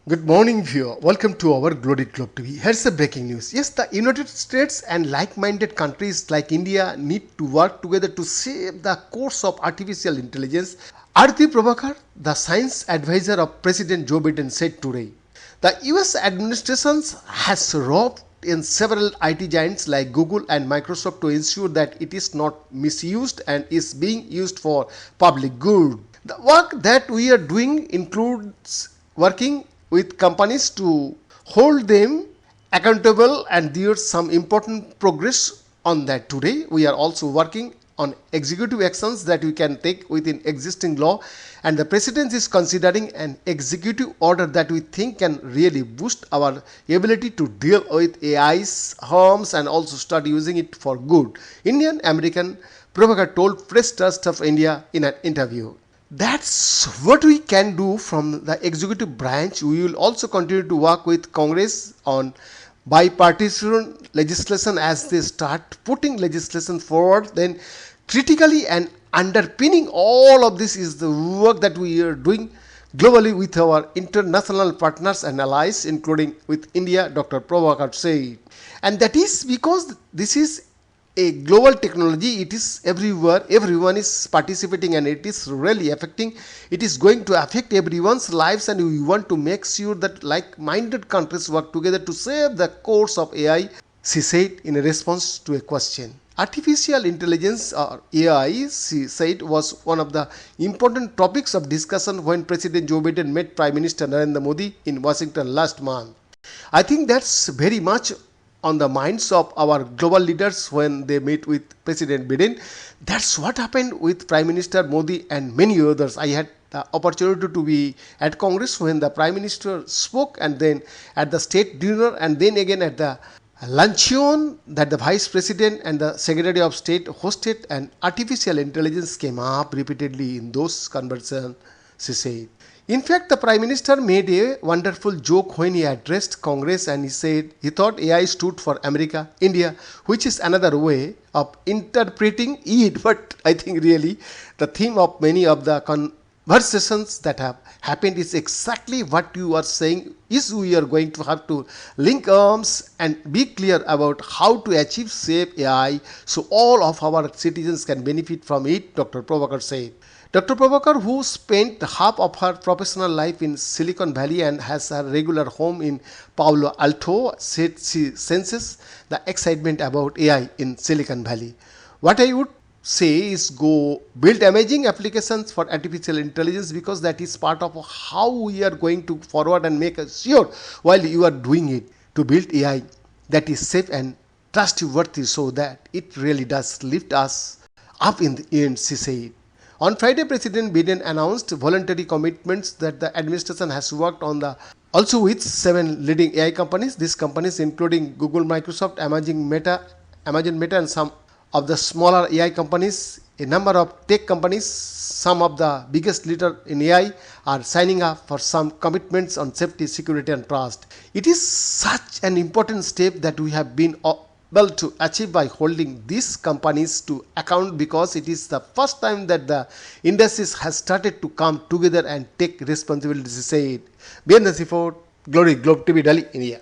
Good morning, viewer. Welcome to our Glory Globe TV. Here's the breaking news. Yes, the United States and like-minded countries like India need to work together to save the course of artificial intelligence. Arti Prabhakar, the science advisor of President Joe Biden, said today. The US administration has robbed in several IT giants like Google and Microsoft to ensure that it is not misused and is being used for public good. The work that we are doing includes working with companies to hold them accountable, and there's some important progress on that today. We are also working on executive actions that we can take within existing law, and the president is considering an executive order that we think can really boost our ability to deal with AI's harms and also start using it for good. Indian American Prabhakar told Press Trust of India in an interview. That's what we can do from the executive branch. We will also continue to work with Congress on bipartisan legislation as they start putting legislation forward. Then critically and underpinning all of this is the work that we are doing globally with our international partners and allies, including with India, Dr. Prabhakar said. And that is because this is a global technology. It is everywhere, everyone is participating, and it is really affecting. It is going to affect everyone's lives, and we want to make sure that like-minded countries work together to save the course of AI, she said in a response to a question. Artificial intelligence or AI, she said, was one of the important topics of discussion when President Joe Biden met Prime Minister Narendra Modi in Washington last month. I think that's very much on the minds of our global leaders when they meet with President Biden. That's what happened with Prime Minister Modi and many others. I had the opportunity to be at Congress when the Prime Minister spoke, and then at the state dinner, and then again at the luncheon that the Vice President and the Secretary of State hosted, and artificial intelligence came up repeatedly in those conversations, she said. In fact, the Prime Minister made a wonderful joke when he addressed Congress, and he said he thought AI stood for America, India, which is another way of interpreting it. But I think really the theme of many of the conversations that have happened is exactly what you are saying, is we are going to have to link arms and be clear about how to achieve safe AI so all of our citizens can benefit from it, Dr. Prabhakar said. Dr. Prabhakar, who spent half of her professional life in Silicon Valley and has her regular home in Palo Alto, said she senses the excitement about AI in Silicon Valley. What I would say is go build amazing applications for artificial intelligence, because that is part of how we are going to forward and make sure while you are doing it to build AI that is safe and trustworthy so that it really does lift us up in the end, she said. On Friday, President Biden announced voluntary commitments that the administration has worked on also with 7 leading AI companies. These companies including Google, Microsoft, Amazon Meta, and some of the smaller AI companies. A number of tech companies, some of the biggest leaders in AI, are signing up for some commitments on safety, security, and trust. It is such an important step that we have been able to achieve by holding these companies to account, because it is the first time that the industries has started to come together and take responsibility, said. BN Nasiford, Glory Globe TV, Delhi, India.